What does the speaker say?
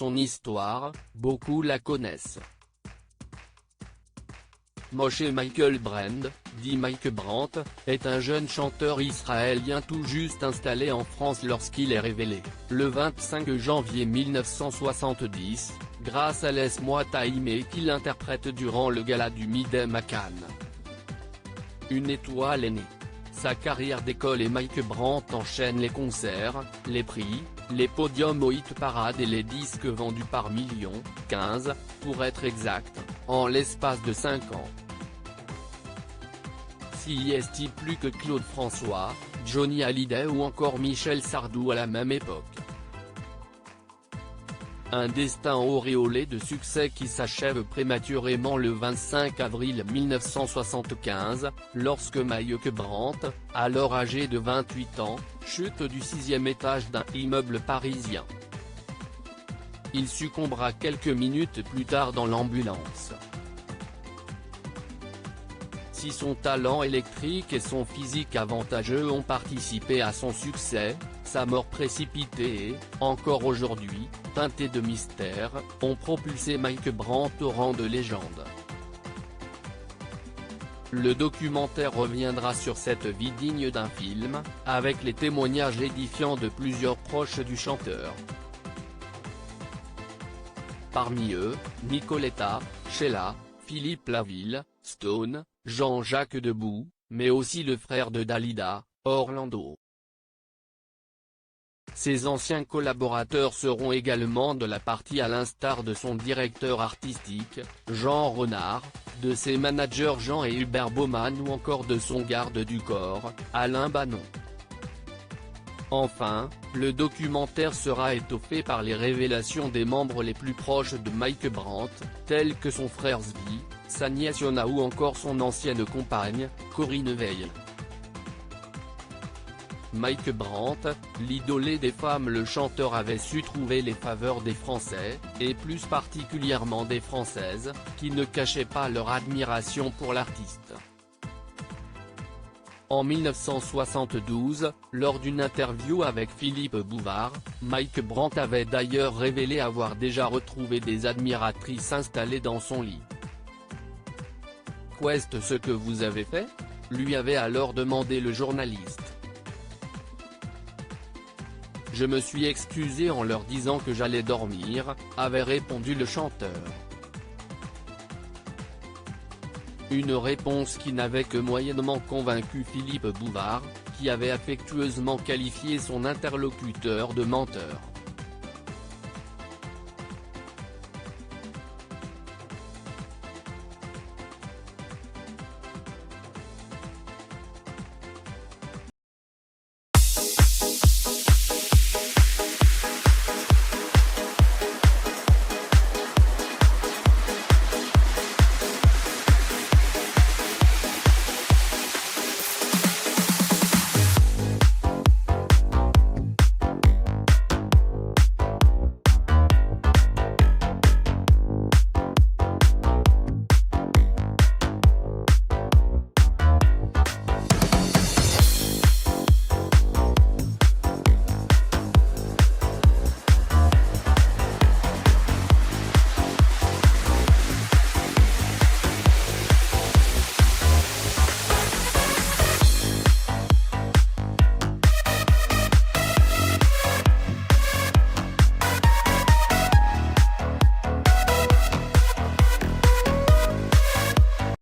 son histoire, beaucoup la connaissent. Moshe Michael Brand, dit Mike Brandt, est un jeune chanteur israélien tout juste installé en France lorsqu'il est révélé, le 25 janvier 1970, grâce à Laisse-moi t'aimer qu'il interprète durant le gala du Midem à Cannes. Une étoile est née. Sa carrière décolle et Mike Brandt enchaîne les concerts, les prix, les podiums au hit parade et les disques vendus par millions, 15, pour être exact, en l'espace de 5 ans. S'y est-il plus que Claude François, Johnny Hallyday ou encore Michel Sardou à la même époque. Un destin auréolé de succès qui s'achève prématurément le 25 avril 1975, lorsque Mike Brandt, alors âgé de 28 ans, chute du 6e étage d'un immeuble parisien. Il succombera quelques minutes plus tard dans l'ambulance. Si son talent électrique et son physique avantageux ont participé à son succès, sa mort précipitée et, encore aujourd'hui, teintée de mystère, ont propulsé Mike Brandt au rang de légende. Le documentaire reviendra sur cette vie digne d'un film, avec les témoignages édifiants de plusieurs proches du chanteur. Parmi eux, Nicoletta, Sheila, Philippe Laville, Stone, Jean-Jacques Debout, mais aussi le frère de Dalida, Orlando. Ses anciens collaborateurs seront également de la partie à l'instar de son directeur artistique, Jean Renard, de ses managers Jean et Hubert Baumann ou encore de son garde du corps, Alain Banon. Enfin, le documentaire sera étoffé par les révélations des membres les plus proches de Mike Brandt, tels que son frère Zvi, sa nièce Yona ou encore son ancienne compagne, Corinne Veil. Mike Brandt, l'idolé des femmes, le chanteur avait su trouver les faveurs des Français, et plus particulièrement des Françaises, qui ne cachaient pas leur admiration pour l'artiste. En 1972, lors d'une interview avec Philippe Bouvard, Mike Brandt avait d'ailleurs révélé avoir déjà retrouvé des admiratrices installées dans son lit. « Qu'est-ce ce que vous avez fait ?» lui avait alors demandé le journaliste. « Je me suis excusé en leur disant que j'allais dormir », avait répondu le chanteur. Une réponse qui n'avait que moyennement convaincu Philippe Bouvard, qui avait affectueusement qualifié son interlocuteur de menteur.